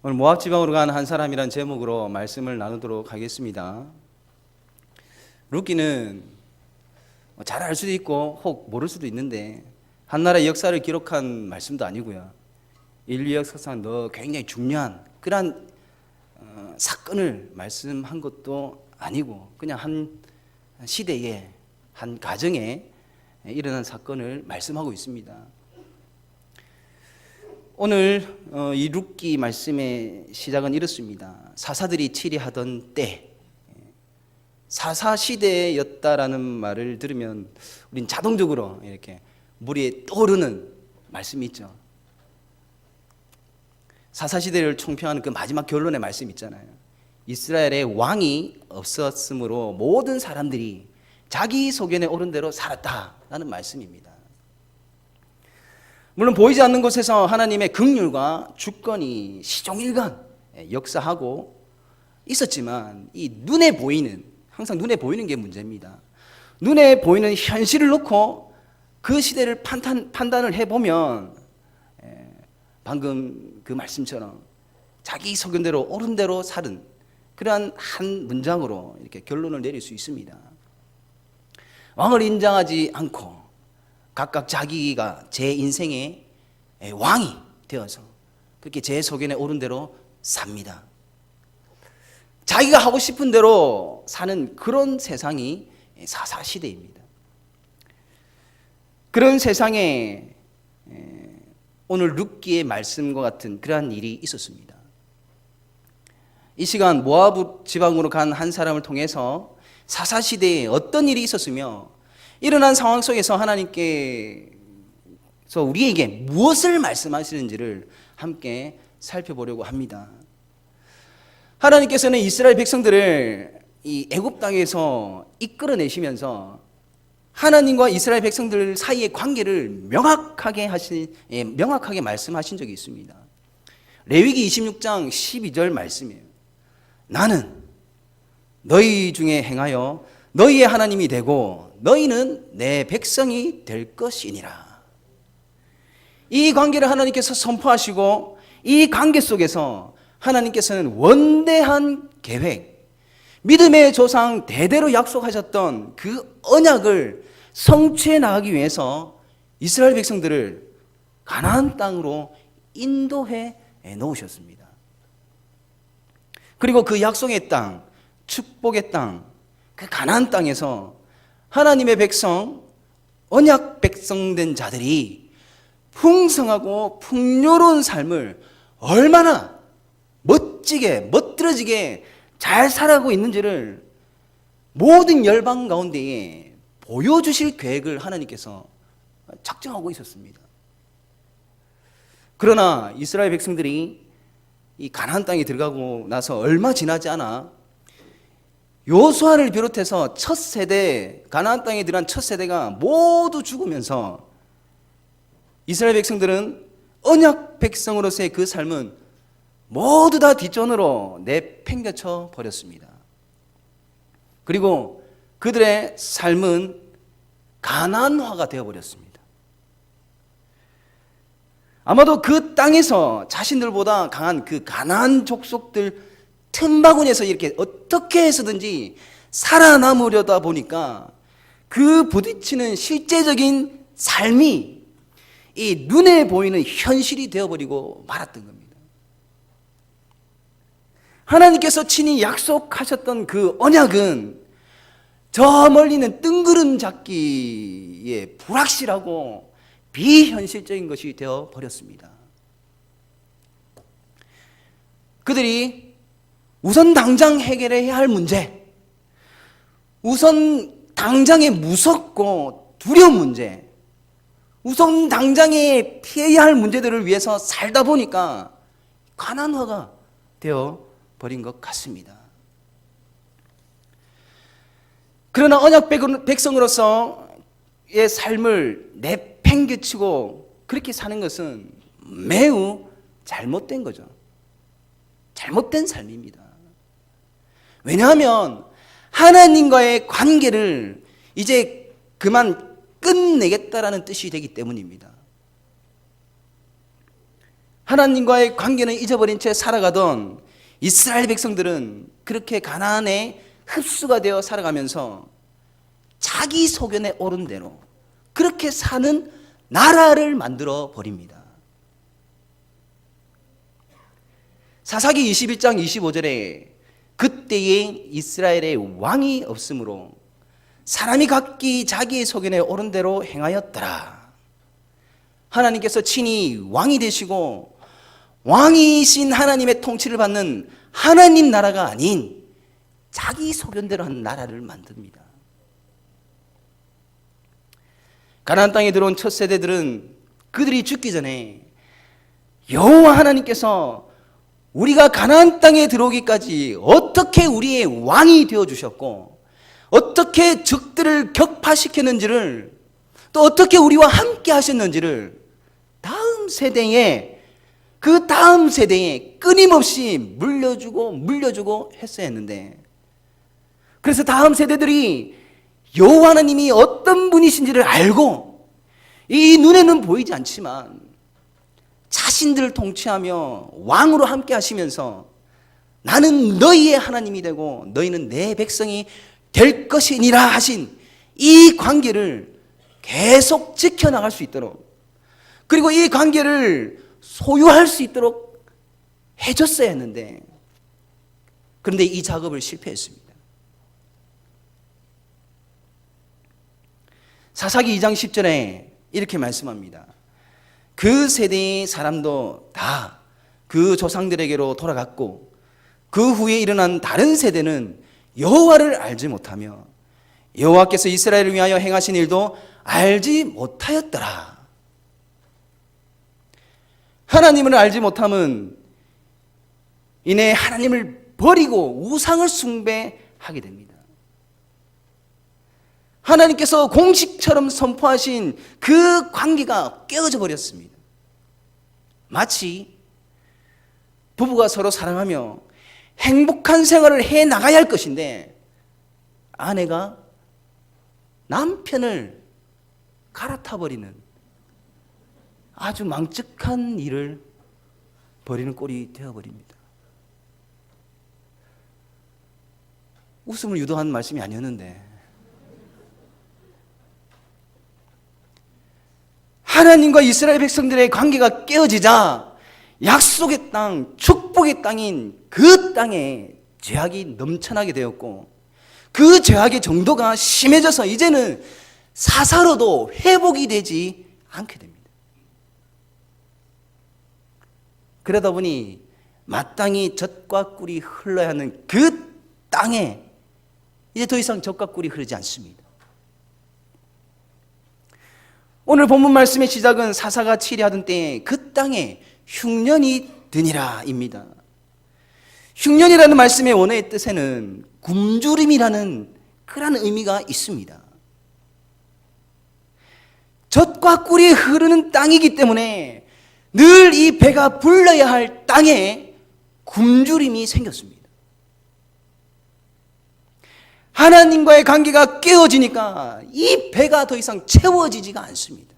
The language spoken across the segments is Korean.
오늘 모압 지방으로 간 한 사람이란 제목으로 말씀을 나누도록 하겠습니다. 룻기는 잘 알 수도 있고 혹 모를 수도 있는데 한 나라의 역사를 기록한 말씀도 아니고요. 인류 역사상 굉장히 중요한 그러한 사건을 말씀한 것도 아니고 그냥 한 시대에 한 가정에 일어난 사건을 말씀하고 있습니다. 오늘 이 룻기 말씀의 시작은 이렇습니다. 사사들이 치리하던 때, 사사 시대였다라는 말을 들으면 우린 자동적으로 이렇게 머리에 떠오르는 말씀이 있죠. 사사 시대를 총평하는 그 마지막 결론의 말씀 있잖아요. 이스라엘의 왕이 없었으므로 모든 사람들이 자기 소견에 오른 대로 살았다라는 말씀입니다. 물론 보이지 않는 곳에서 하나님의 긍휼과 주권이 시종일관 역사하고 있었지만 이 눈에 보이는, 항상 눈에 보이는 게 문제입니다. 눈에 보이는 현실을 놓고 그 시대를 판단을 해보면 방금 그 말씀처럼 자기 소견대로 옳은 대로 살은 그러한 한 문장으로 이렇게 결론을 내릴 수 있습니다. 왕을 인정하지 않고 각각 자기가 제 인생의 왕이 되어서 그렇게 제 소견에 옳은 대로 삽니다. 자기가 하고 싶은 대로 사는 그런 세상이 사사시대입니다. 그런 세상에 오늘 룻기의 말씀과 같은 그러한 일이 있었습니다. 이 시간 모압 지방으로 간 한 사람을 통해서 사사시대에 어떤 일이 있었으며 일어난 상황 속에서 하나님께서 우리에게 무엇을 말씀하시는지를 함께 살펴보려고 합니다. 하나님께서는 이스라엘 백성들을 이 애굽 땅에서 이끌어내시면서 하나님과 이스라엘 백성들 사이의 관계를 명확하게 말씀하신 적이 있습니다. 레위기 26장 12절 말씀이에요. 나는 너희 중에 행하여 너희의 하나님이 되고 너희는 내 백성이 될 것이니라. 이 관계를 하나님께서 선포하시고 이 관계 속에서 하나님께서는 원대한 계획, 믿음의 조상 대대로 약속하셨던 그 언약을 성취해 나가기 위해서 이스라엘 백성들을 가나안 땅으로 인도해 놓으셨습니다. 그리고 그 약속의 땅, 축복의 땅, 그 가나안 땅에서 하나님의 백성, 언약 백성된 자들이 풍성하고 풍요로운 삶을 얼마나 멋지게, 멋들어지게 잘 살아가고 있는지를 모든 열방 가운데에 보여주실 계획을 하나님께서 작정하고 있었습니다. 그러나 이스라엘 백성들이 이 가나안 땅에 들어가고 나서 얼마 지나지 않아 요수아를 비롯해서 첫 세대, 가나안 땅에 들어간 첫 세대가 모두 죽으면서 이스라엘 백성들은 언약 백성으로서의 그 삶은 모두 다 뒷전으로 내팽개쳐 버렸습니다. 그리고 그들의 삶은 가나안화가 되어버렸습니다. 아마도 그 땅에서 자신들보다 강한 그 가나안 족속들 틈바구니에서 이렇게 어떻게 해서든지 살아남으려다 보니까 그 부딪히는 실제적인 삶이 이 눈에 보이는 현실이 되어버리고 말았던 겁니다. 하나님께서 친히 약속하셨던 그 언약은 저 멀리는 뜬구름 잡기에 불확실하고 비현실적인 것이 되어버렸습니다. 그들이 우선 당장 해결해야 할 문제, 우선 당장에 무섭고 두려운 문제, 우선 당장에 피해야 할 문제들을 위해서 살다 보니까 가난화가 되어 버린 것 같습니다. 그러나 언약 백성으로서의 삶을 내팽개치고 그렇게 사는 것은 매우 잘못된 거죠. 잘못된 삶입니다. 왜냐하면 하나님과의 관계를 이제 그만 끝내겠다라는 뜻이 되기 때문입니다. 하나님과의 관계는 잊어버린 채 살아가던 이스라엘 백성들은 그렇게 가나안에 흡수가 되어 살아가면서 자기 소견에 오른 대로 그렇게 사는 나라를 만들어 버립니다. 사사기 21장 25절에 그때에 이스라엘의 왕이 없으므로 사람이 각기 자기의 소견에 오른 대로 행하였더라. 하나님께서 친히 왕이 되시고 왕이신 하나님의 통치를 받는 하나님 나라가 아닌 자기 소견대로 하는 나라를 만듭니다. 가나안 땅에 들어온 첫 세대들은 그들이 죽기 전에 여호와 하나님께서 우리가 가나안 땅에 들어오기까지 어떻게 우리의 왕이 되어 주셨고 어떻게 적들을 격파시켰는지를 또 어떻게 우리와 함께 하셨는지를 다음 세대에 끊임없이 물려주고 했어야 했는데, 그래서 다음 세대들이 여호와 하나님이 어떤 분이신지를 알고 이 눈에는 보이지 않지만 자신들을 통치하며 왕으로 함께 하시면서 나는 너희의 하나님이 되고 너희는 내 백성이 될 것이니라 하신 이 관계를 계속 지켜나갈 수 있도록, 그리고 이 관계를 소유할 수 있도록 해줬어야 했는데, 그런데 이 작업을 실패했습니다. 사사기 2장 10절에 이렇게 말씀합니다. 그 세대의 사람도 다 그 조상들에게로 돌아갔고 그 후에 일어난 다른 세대는 여호와를 알지 못하며 여호와께서 이스라엘을 위하여 행하신 일도 알지 못하였더라. 하나님을 알지 못함은 이내 하나님을 버리고 우상을 숭배하게 됩니다. 하나님께서 공식처럼 선포하신 그 관계가 깨어져 버렸습니다. 마치 부부가 서로 사랑하며 행복한 생활을 해 나가야 할 것인데 아내가 남편을 갈아타 버리는 아주 망측한 일을 벌이는 꼴이 되어버립니다. 웃음을 유도한 말씀이 아니었는데, 하나님과 이스라엘 백성들의 관계가 깨어지자 약속의 땅, 축복의 땅인 그 땅에 죄악이 넘쳐나게 되었고 그 죄악의 정도가 심해져서 이제는 사사로도 회복이 되지 않게 됩니다. 그러다 보니 마땅히 젖과 꿀이 흘러야 하는 그 땅에 이제 더 이상 젖과 꿀이 흐르지 않습니다. 오늘 본문 말씀의 시작은 사사가 치리하던 때에 그 땅에 흉년이 드니라 입니다. 흉년이라는 말씀의 원어의 뜻에는 굶주림이라는 그런 의미가 있습니다. 젖과 꿀이 흐르는 땅이기 때문에 늘 이 배가 불러야 할 땅에 굶주림이 생겼습니다. 하나님과의 관계가 깨어지니까 이 배가 더 이상 채워지지가 않습니다.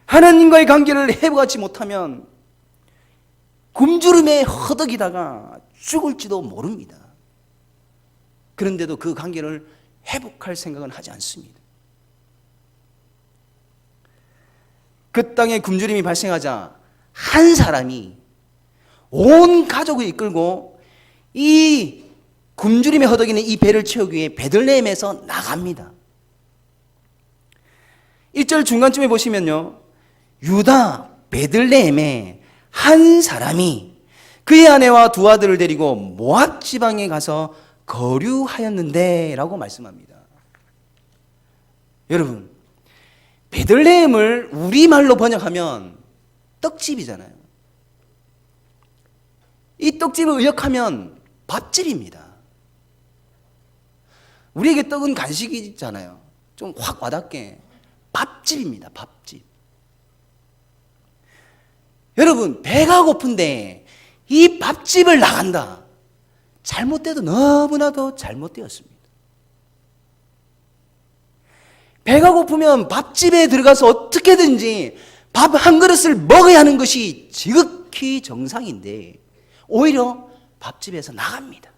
하나님과의 관계를 회복하지 못하면 굶주림에 허덕이다가 죽을지도 모릅니다. 그런데도 그 관계를 회복할 생각은 하지 않습니다. 그 땅에 굶주림이 발생하자 한 사람이 온 가족을 이끌고 이 굶주림에 허덕이는 이 배를 채우기 위해 베들레헴에서 나갑니다. 1절 중간쯤에 보시면요, 유다 베들레헴에 한 사람이 그의 아내와 두 아들을 데리고 모압 지방에 가서 거류하였는데 라고 말씀합니다. 여러분, 베들레헴을 우리말로 번역하면 떡집이잖아요. 이 떡집을 의역하면 밥집입니다. 우리에게 떡은 간식이잖아요. 좀 확 와닿게 밥집입니다. 밥집. 여러분, 배가 고픈데 이 밥집을 나간다. 잘못돼도 너무나도 잘못되었습니다. 배가 고프면 밥집에 들어가서 어떻게든지 밥 한 그릇을 먹어야 하는 것이 지극히 정상인데 오히려 밥집에서 나갑니다.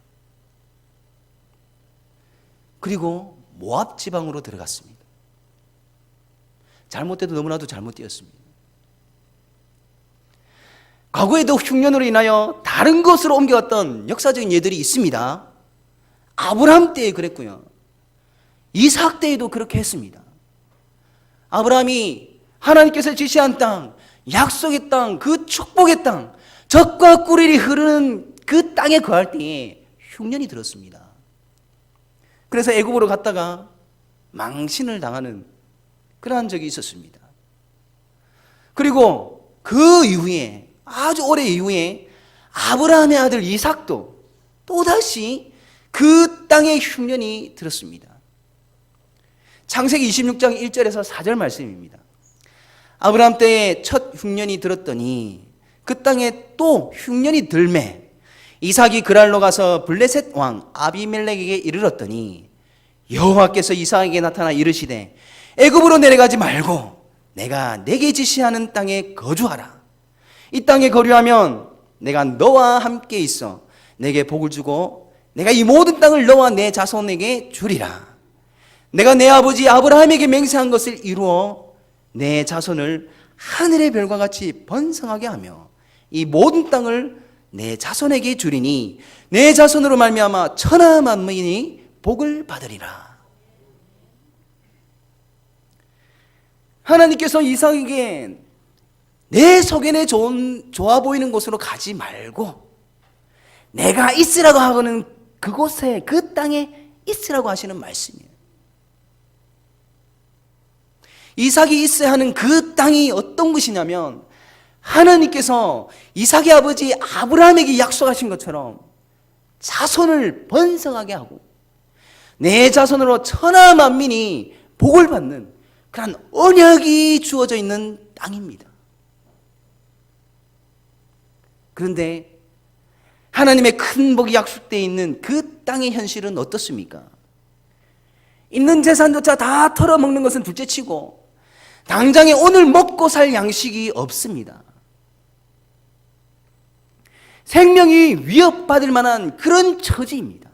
그리고 모압 지방으로 들어갔습니다. 잘못돼도 너무나도 잘못되었습니다. 과거에도 흉년으로 인하여 다른 곳으로 옮겨갔던 역사적인 예들이 있습니다. 아브라함 때에 그랬고요. 이삭 때에도 그렇게 했습니다. 아브라함이 하나님께서 지시한 땅, 약속의 땅, 그 축복의 땅, 젖과 꿀이 흐르는 그 땅에 거할 때에 흉년이 들었습니다. 그래서 애굽으로 갔다가 망신을 당하는 그러한 적이 있었습니다. 그리고 그 이후에 아주 오래 이후에 아브라함의 아들 이삭도 또다시 그 땅에 흉년이 들었습니다. 창세기 26장 1절에서 4절 말씀입니다. 아브라함 때에 첫 흉년이 들었더니 그 땅에 또 흉년이 들매 이삭이 그랄로 가서 블레셋 왕 아비멜렉에게 이르렀더니 여호와께서 이삭에게 나타나 이르시되 애굽으로 내려가지 말고 내가 내게 지시하는 땅에 거주하라. 이 땅에 거류하면 내가 너와 함께 있어 내게 복을 주고 내가 이 모든 땅을 너와 내 자손에게 주리라. 내가 내 아버지 아브라함에게 맹세한 것을 이루어 내 자손을 하늘의 별과 같이 번성하게 하며 이 모든 땅을 내 자손에게 주리니 내 자손으로 말미암아 천하 만민이 복을 받으리라. 하나님께서 이삭에게 내 속에 좋아 보이는 곳으로 가지 말고 내가 있으라고 하고는 그곳에 그 땅에 있으라고 하시는 말씀이에요. 이삭이 있어야 하는 그 땅이 어떤 것이냐면 하나님께서 이삭의 아버지 아브라함에게 약속하신 것처럼 자손을 번성하게 하고 내 자손으로 천하 만민이 복을 받는 그런 언약이 주어져 있는 땅입니다. 그런데 하나님의 큰 복이 약속되어 있는 그 땅의 현실은 어떻습니까? 있는 재산조차 다 털어먹는 것은 둘째치고 당장에 오늘 먹고 살 양식이 없습니다. 생명이 위협받을 만한 그런 처지입니다.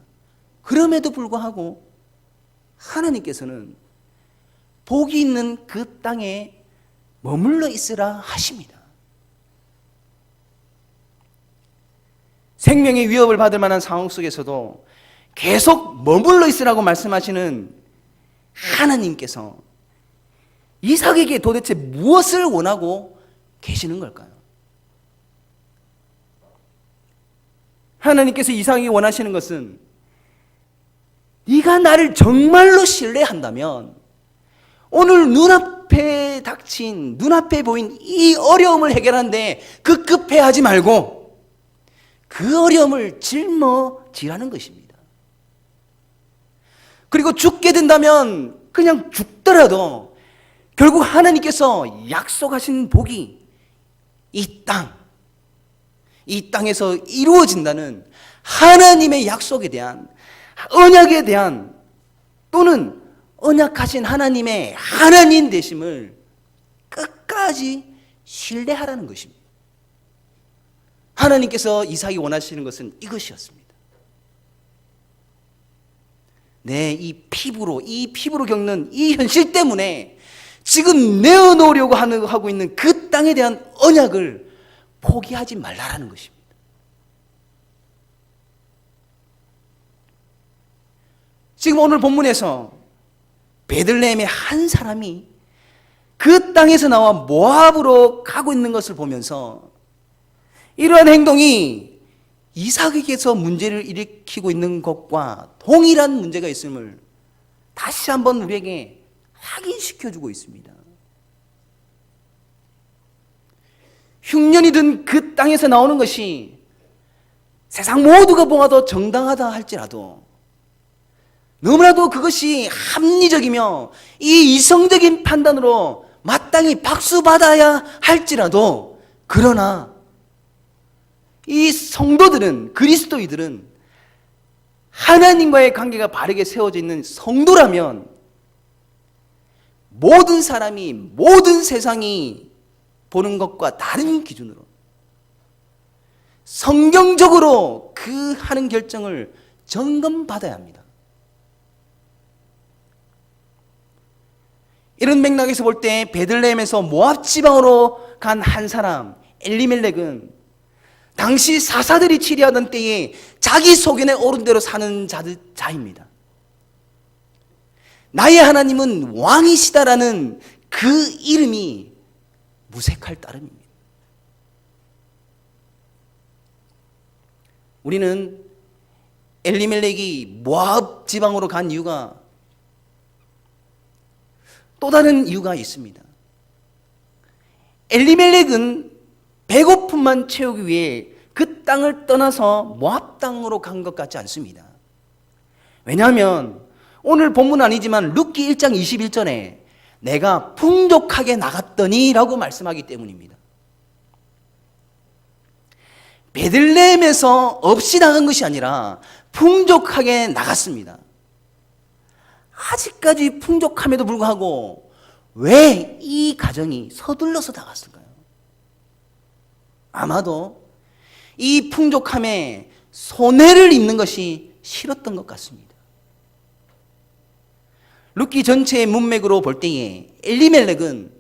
그럼에도 불구하고 하나님께서는 복이 있는 그 땅에 머물러 있으라 하십니다. 생명의 위협을 받을 만한 상황 속에서도 계속 머물러 있으라고 말씀하시는 하나님께서 이삭에게 도대체 무엇을 원하고 계시는 걸까요? 하나님께서 이삭에게 원하시는 것은 네가 나를 정말로 신뢰한다면 오늘 눈앞에 닥친, 눈앞에 보인 이 어려움을 해결하는데 급급해하지 말고 그 어려움을 짊어지라는 것입니다. 그리고 죽게 된다면 그냥 죽더라도 결국 하나님께서 약속하신 복이 이 땅에서 이루어진다는 하나님의 약속에 대한, 언약에 대한, 또는 언약하신 하나님의 하나님 되심을 끝까지 신뢰하라는 것입니다. 하나님께서 이삭이 원하시는 것은 이것이었습니다. 이 피부로 겪는 이 현실 때문에 지금 내어놓으려고 하고 있는 그 땅에 대한 언약을 포기하지 말라라는 것입니다. 지금 오늘 본문에서 베들레헴의 한 사람이 그 땅에서 나와 모압으로 가고 있는 것을 보면서 이러한 행동이 이삭에게서 문제를 일으키고 있는 것과 동일한 문제가 있음을 다시 한번 우리에게 확인시켜주고 있습니다. 흉년이 든 그 땅에서 나오는 것이 세상 모두가 보아도 정당하다 할지라도 너무나도 그것이 합리적이며 이 이성적인 판단으로 마땅히 박수받아야 할지라도 그러나 이 성도들은, 그리스도인들은 하나님과의 관계가 바르게 세워져 있는 성도라면 모든 사람이, 모든 세상이 보는 것과 다른 기준으로 성경적으로 그 하는 결정을 점검받아야 합니다. 이런 맥락에서 볼 때 베들레헴에서 모압 지방으로 간 한 사람 엘리멜렉은 당시 사사들이 치리하던 때에 자기 소견에 오른 대로 사는 자입니다. 나의 하나님은 왕이시다라는 그 이름이 무색할 따름입니다. 우리는 엘리멜렉이 모압 지방으로 간 이유가 또 다른 이유가 있습니다. 엘리멜렉은 배고픔만 채우기 위해 그 땅을 떠나서 모압 땅으로 간 것 같지 않습니다. 왜냐하면 오늘 본문 아니지만 룻기 1장 21절에 내가 풍족하게 나갔더니 라고 말씀하기 때문입니다. 베들레헴에서 없이 나간 것이 아니라 풍족하게 나갔습니다. 아직까지 풍족함에도 불구하고 왜 이 가정이 서둘러서 나갔을까요? 아마도 이 풍족함에 손해를 입는 것이 싫었던 것 같습니다. 룻기 전체의 문맥으로 볼 때에 엘리멜렉은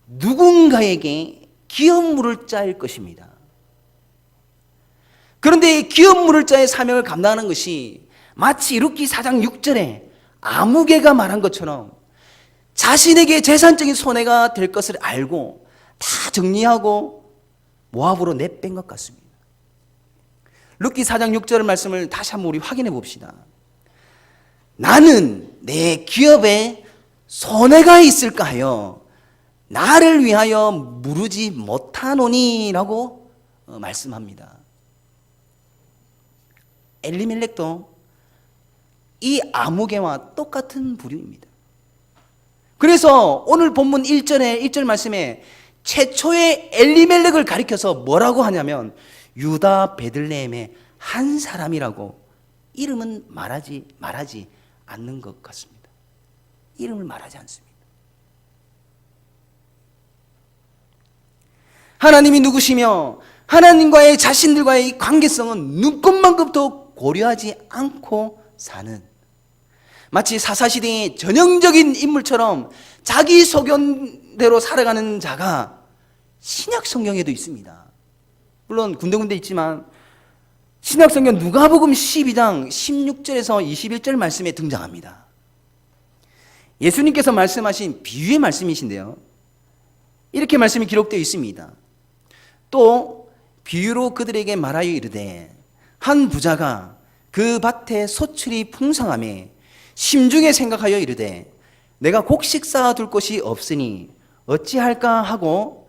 누군가에게 기업 물을 자일 것입니다. 그런데 기업 물을 자의 사명을 감당하는 것이 마치 룻기 4장 6절에 아무개가 말한 것처럼 자신에게 재산적인 손해가 될 것을 알고 다 정리하고 모압으로 내뺀 것 같습니다. 룻기 4장 6절 말씀을 다시 한번 우리 확인해 봅시다. 나는 내 기업에 손해가 있을까 하여 나를 위하여 무르지 못하노니 라고 말씀합니다. 엘리멜렉도 이 아무개와 똑같은 부류입니다. 그래서 오늘 본문 1절 말씀에 최초의 엘리멜렉을 가리켜서 뭐라고 하냐면 유다 베들레헴의 한 사람이라고 이름은 말하지 않는 것 같습니다. 이름을 말하지 않습니다. 하나님이 누구시며 하나님과의 자신들과의 관계성은 눈꽃만큼도 고려하지 않고 사는 마치 사사시대의 전형적인 인물처럼 자기 소견대로 살아가는 자가 신약 성경에도 있습니다. 물론 군데군데 있지만 신약 성경 누가복음 12장 16절에서 21절 말씀에 등장합니다. 예수님께서 말씀하신 비유의 말씀이신데요. 이렇게 말씀이 기록되어 있습니다. 또 비유로 그들에게 말하여 이르되 한 부자가 그 밭에 소출이 풍성하매 심중에 생각하여 이르되 내가 곡식 쌓아둘 곳이 없으니 어찌할까 하고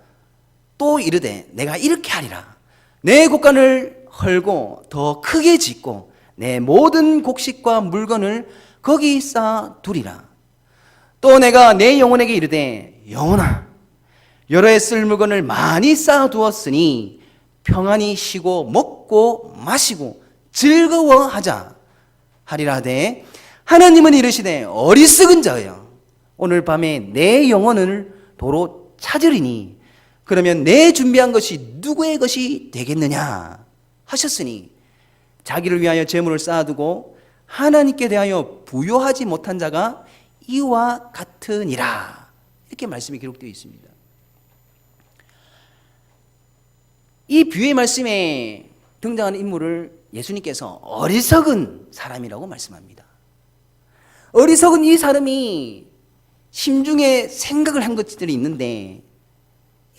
또 이르되 내가 이렇게 하리라 내 곡간을 헐고 더 크게 짓고 내 모든 곡식과 물건을 거기 쌓아두리라. 또 내가 내 영혼에게 이르되 영혼아 여러 해 쓸 물건을 많이 쌓아두었으니 평안히 쉬고 먹고 마시고 즐거워하자 하리라 하되 하나님은 이르시되 어리석은 자여 오늘 밤에 내 영혼을 도로 찾으리니 그러면 내 준비한 것이 누구의 것이 되겠느냐 하셨으니 자기를 위하여 재물을 쌓아두고 하나님께 대하여 부요하지 못한 자가 이와 같으니라. 이렇게 말씀이 기록되어 있습니다. 이 비유의 말씀에 등장하는 인물을 예수님께서 어리석은 사람이라고 말씀합니다. 어리석은 이 사람이 심중에 생각을 한 것들이 있는데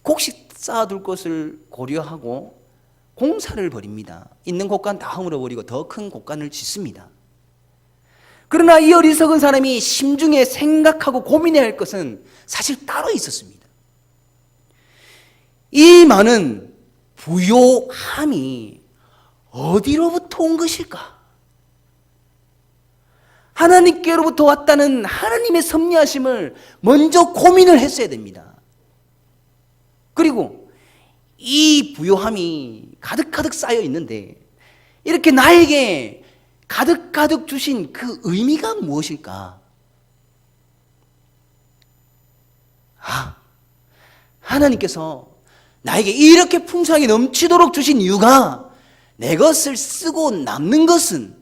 곡식 쌓아둘 것을 고려하고 공사를 벌입니다. 있는 곡간 다 허물어버리고 더 큰 곡간을 짓습니다. 그러나 이 어리석은 사람이 심중에 생각하고 고민해야 할 것은 사실 따로 있었습니다. 이 많은 부요함이 어디로부터 온 것일까? 하나님께로부터 왔다는 하나님의 섭리하심을 먼저 고민을 했어야 됩니다. 그리고 이 부요함이 가득가득 쌓여 있는데 이렇게 나에게 가득가득 주신 그 의미가 무엇일까? 하나님께서 나에게 이렇게 풍성하게 넘치도록 주신 이유가 내 것을 쓰고 남는 것은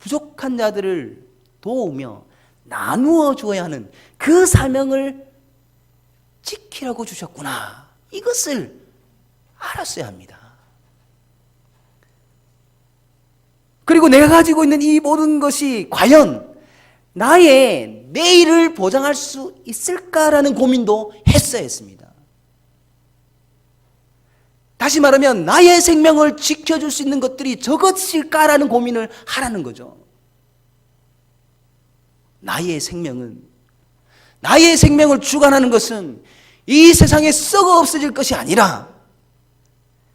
부족한 자들을 도우며 나누어 주어야 하는 그 사명을 지키라고 주셨구나. 이것을 알았어야 합니다. 그리고 내가 가지고 있는 이 모든 것이 과연 나의 내일을 보장할 수 있을까라는 고민도 했어야 했습니다. 다시 말하면 나의 생명을 지켜줄 수 있는 것들이 저것일까라는 고민을 하라는 거죠. 나의 생명을 주관하는 것은 이 세상에 썩어 없어질 것이 아니라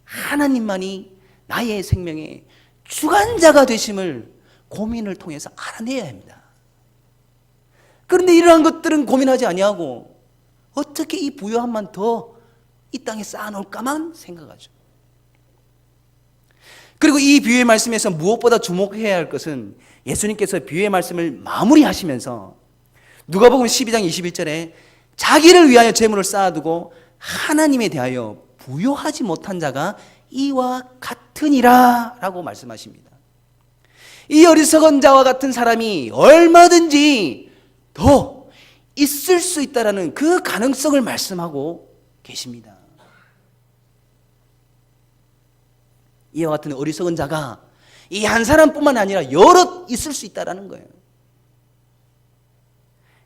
하나님만이 나의 생명의 주관자가 되심을 고민을 통해서 알아내야 합니다. 그런데 이러한 것들은 고민하지 아니하고 어떻게 이 부요함만 더 이 땅에 쌓아놓을까만 생각하죠. 그리고 이 비유의 말씀에서 무엇보다 주목해야 할 것은 예수님께서 비유의 말씀을 마무리하시면서 누가복음 12장 21절에 자기를 위하여 재물을 쌓아두고 하나님에 대하여 부요하지 못한 자가 이와 같으니라 라고 말씀하십니다. 이 어리석은 자와 같은 사람이 얼마든지 더 있을 수 있다라는 그 가능성을 말씀하고 계십니다. 이와 같은 어리석은 자가 이 한 사람뿐만 아니라 여럿 있을 수 있다라는 거예요.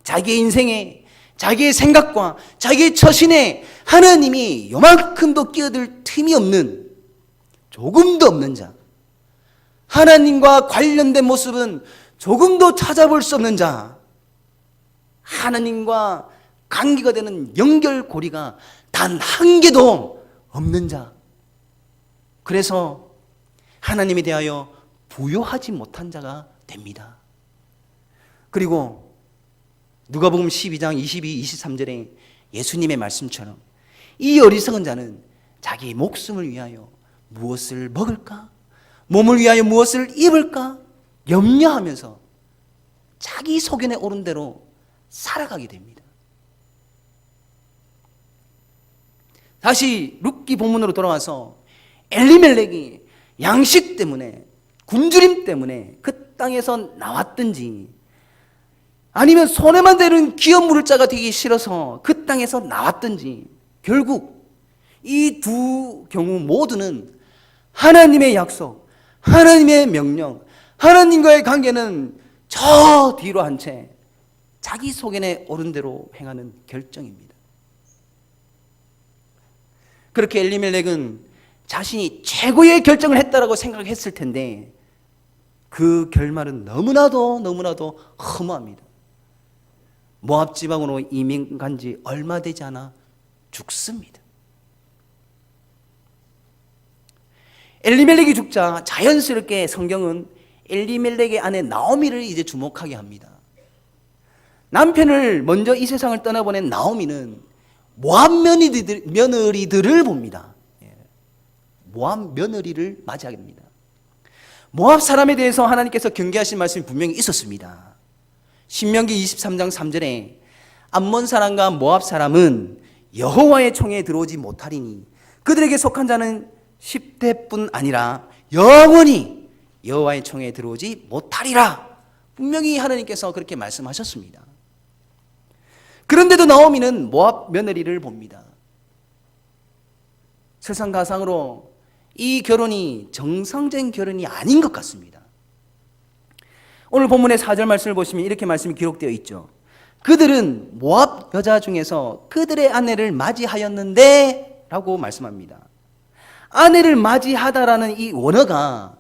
자기의 인생에, 자기의 생각과 자기의 처신에 하나님이 요만큼도 끼어들 틈이 없는, 조금도 없는 자, 하나님과 관련된 모습은 조금도 찾아볼 수 없는 자, 하나님과 관계가 되는 연결고리가 단 한 개도 없는 자, 그래서 하나님에 대하여 부요하지 못한 자가 됩니다. 그리고 누가복음 12장 22, 23절에 예수님의 말씀처럼 이 어리석은 자는 자기 목숨을 위하여 무엇을 먹을까? 몸을 위하여 무엇을 입을까? 염려하면서 자기 소견에 오른 대로 살아가게 됩니다. 다시 룻기 본문으로 돌아와서 엘리멜렉이 양식 때문에, 굶주림 때문에 그 땅에서 나왔든지 아니면 손에만 대는 기업 물을 자가 되기 싫어서 그 땅에서 나왔든지 결국 이 두 경우 모두는 하나님의 약속, 하나님의 명령, 하나님과의 관계는 저 뒤로 한 채 자기 소견에 오른 대로 행하는 결정입니다. 그렇게 엘리멜렉은 자신이 최고의 결정을 했다라고 생각을 했을 텐데 그 결말은 너무나도 허무합니다. 모압 지방으로 이민 간 지 얼마 되지 않아 죽습니다. 엘리멜렉이 죽자 자연스럽게 성경은 엘리멜렉의 아내 나오미를 이제 주목하게 합니다. 남편을 먼저 이 세상을 떠나보낸 나오미는 모압 며느리들을 봅니다. 모압 며느리를 맞이하게 됩니다. 모압 사람에 대해서 하나님께서 경계하신 말씀이 분명히 있었습니다. 신명기 23장 3절에 암몬 사람과 모압 사람은 여호와의 총에 들어오지 못하리니 그들에게 속한 자는 10대뿐 아니라 영원히 여호와의 총에 들어오지 못하리라. 분명히 하나님께서 그렇게 말씀하셨습니다. 그런데도 나오미는 모압 며느리를 봅니다. 설상가상으로 이 결혼이 정상적인 결혼이 아닌 것 같습니다. 오늘 본문의 4절 말씀을 보시면 이렇게 말씀이 기록되어 있죠. 그들은 모압 여자 중에서 그들의 아내를 맞이하였는데 라고 말씀합니다. 아내를 맞이하다라는 이 원어가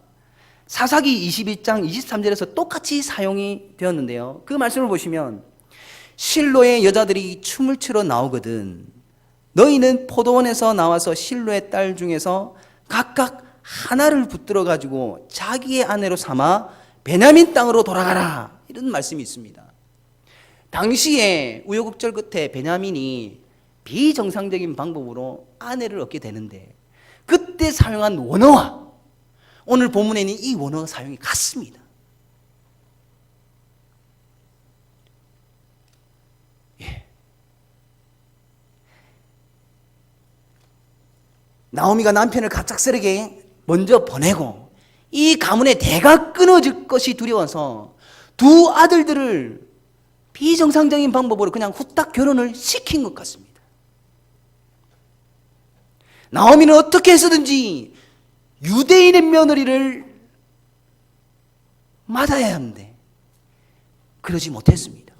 사사기 21장 23절에서 똑같이 사용이 되었는데요. 그 말씀을 보시면 실로의 여자들이 춤을 추러 나오거든 너희는 포도원에서 나와서 실로의 딸 중에서 각각 하나를 붙들어 가지고 자기의 아내로 삼아 베냐민 땅으로 돌아가라. 이런 말씀이 있습니다. 당시에 우여곡절 끝에 베냐민이 비정상적인 방법으로 아내를 얻게 되는데 그때 사용한 원어와 오늘 본문에 있는 이 원어 사용이 같습니다. 나오미가 남편을 갑작스럽게 먼저 보내고 이 가문의 대가 끊어질 것이 두려워서 두 아들들을 비정상적인 방법으로 그냥 후딱 결혼을 시킨 것 같습니다. 나오미는 어떻게 해서든지 유대인의 며느리를 맞아야 하는데 그러지 못했습니다.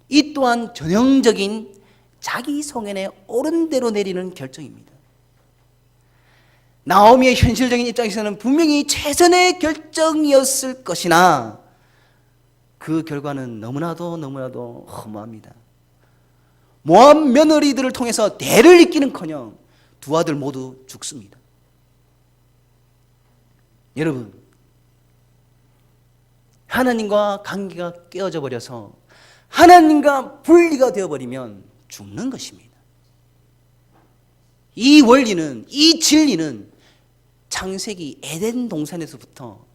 이 또한 전형적인 자기 성현에 옳은 대로 내리는 결정입니다. 나오미의 현실적인 입장에서는 분명히 최선의 결정이었을 것이나 그 결과는 너무나도 허무합니다. 모압 며느리들을 통해서 대를 잇기는커녕 두 아들 모두 죽습니다. 여러분, 하나님과 관계가 깨어져 버려서 하나님과 분리가 되어버리면 죽는 것입니다. 이 원리는, 이 진리는 창세기 에덴 동산에서부터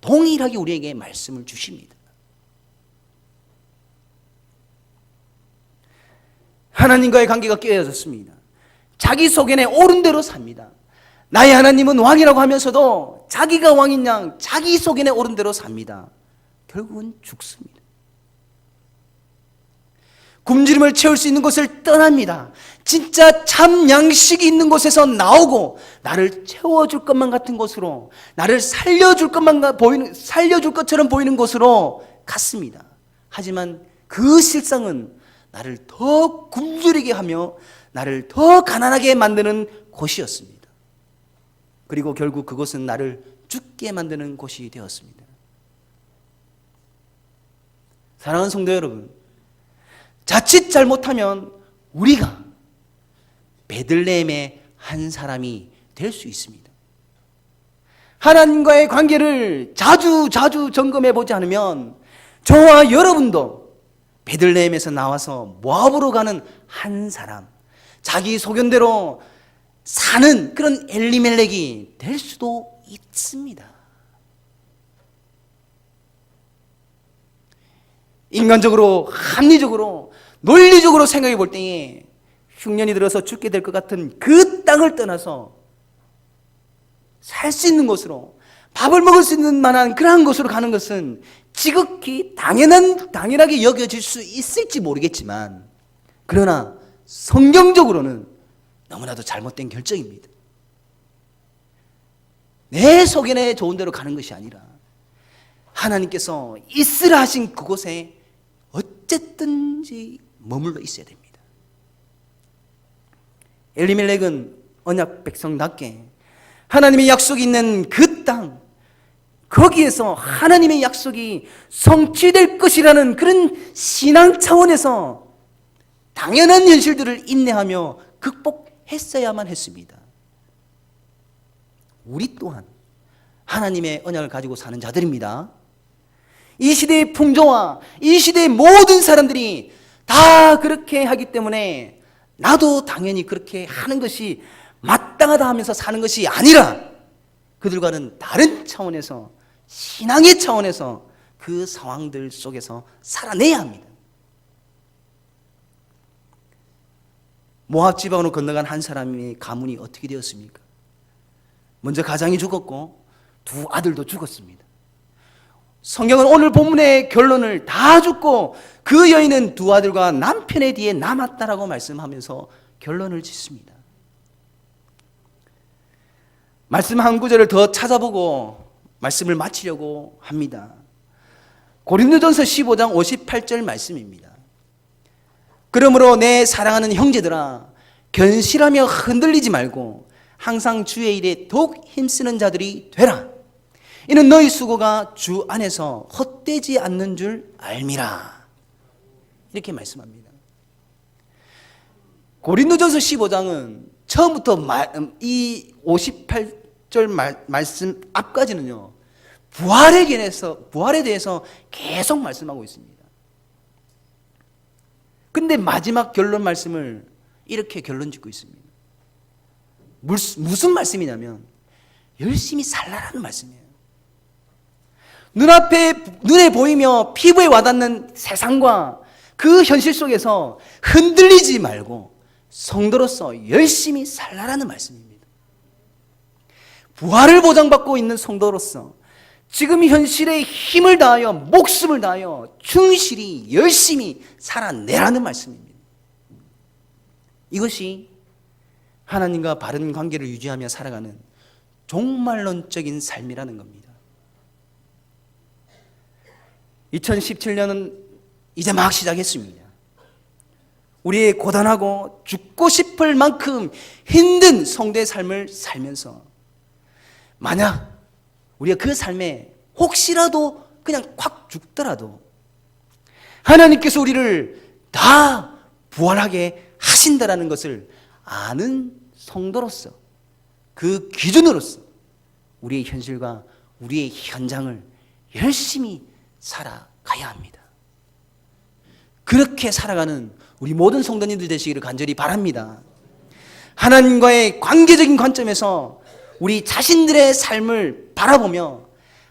동일하게 우리에게 말씀을 주십니다. 하나님과의 관계가 깨어졌습니다. 자기 소견에 옳은 대로 삽니다. 나의 하나님은 왕이라고 하면서도 자기가 왕인 양 자기 소견에 옳은 대로 삽니다. 결국은 죽습니다. 굶주림을 채울 수 있는 곳을 떠납니다. 진짜 참 양식이 있는 곳에서 나오고 나를 채워줄 것만 같은 곳으로, 나를 살려줄 것처럼 보이는 곳으로 갔습니다. 하지만 그 실상은 나를 더 굶주리게 하며 나를 더 가난하게 만드는 곳이었습니다. 그리고 결국 그곳은 나를 죽게 만드는 곳이 되었습니다. 사랑하는 성도 여러분, 자칫 잘못하면 우리가 베들레헴의 한 사람이 될 수 있습니다. 하나님과의 관계를 자주 점검해 보지 않으면 저와 여러분도 베들레헴에서 나와서 모압으로 가는 한 사람, 자기 소견대로 사는 그런 엘리멜렉이 될 수도 있습니다. 인간적으로, 합리적으로, 논리적으로 생각해 볼 때에 흉년이 들어서 죽게 될 것 같은 그 땅을 떠나서 살 수 있는 곳으로, 밥을 먹을 수 있는 만한 그러한 곳으로 가는 것은 지극히 당연하게 여겨질 수 있을지 모르겠지만, 그러나 성경적으로는 너무나도 잘못된 결정입니다. 내 소견에 좋은 대로 가는 것이 아니라 하나님께서 있으라 하신 그곳에 어쨌든지 머물러 있어야 됩니다. 엘리멜렉은 언약 백성답게 하나님의 약속이 있는 그 땅, 거기에서 하나님의 약속이 성취될 것이라는 그런 신앙 차원에서 당연한 현실들을 인내하며 극복했어야만 했습니다. 우리 또한 하나님의 언약을 가지고 사는 자들입니다. 이 시대의 풍조와 이 시대의 모든 사람들이 다 그렇게 하기 때문에 나도 당연히 그렇게 하는 것이 마땅하다 하면서 사는 것이 아니라 그들과는 다른 차원에서, 신앙의 차원에서 그 상황들 속에서 살아내야 합니다. 모압 지방으로 건너간 한 사람의 가문이 어떻게 되었습니까? 먼저 가장이 죽었고 두 아들도 죽었습니다. 성경은 오늘 본문의 결론을 다 죽고 그 여인은 두 아들과 남편의 뒤에 남았다라고 말씀하면서 결론을 짓습니다. 말씀 한 구절을 더 찾아보고 말씀을 마치려고 합니다. 고린도전서 15장 58절 말씀입니다. 그러므로 내 사랑하는 형제들아, 견실하며 흔들리지 말고 항상 주의 일에 더욱 힘쓰는 자들이 되라. 이는 너희 수고가 주 안에서 헛되지 않는 줄 알미라. 이렇게 말씀합니다. 고린도전서 15장은 처음부터 이 58절 말씀 앞까지는요, 부활에 대해서 계속 말씀하고 있습니다. 근데 마지막 결론 말씀을 이렇게 결론 짓고 있습니다. 무슨 말씀이냐면 열심히 살라라는 말씀이에요. 눈에 보이며 피부에 와닿는 세상과 그 현실 속에서 흔들리지 말고 성도로서 열심히 살라라는 말씀입니다. 부활을 보장받고 있는 성도로서 지금 현실에 힘을 다하여 목숨을 다하여 충실히 열심히 살아내라는 말씀입니다. 이것이 하나님과 바른 관계를 유지하며 살아가는 종말론적인 삶이라는 겁니다. 2017년은 이제 막 시작했습니다. 우리의 고단하고 죽고 싶을 만큼 힘든 성도의 삶을 살면서 만약 우리가 그 삶에 혹시라도 그냥 확 죽더라도 하나님께서 우리를 다 부활하게 하신다라는 것을 아는 성도로서 그 기준으로서 우리의 현실과 우리의 현장을 열심히 살아가야 합니다. 그렇게 살아가는 우리 모든 성도님들 되시기를 간절히 바랍니다. 하나님과의 관계적인 관점에서 우리 자신들의 삶을 바라보며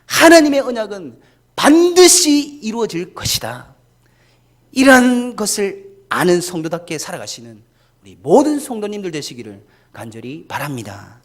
하나님의 언약은 반드시 이루어질 것이다. 이러한 것을 아는 성도답게 살아가시는 우리 모든 성도님들 되시기를 간절히 바랍니다.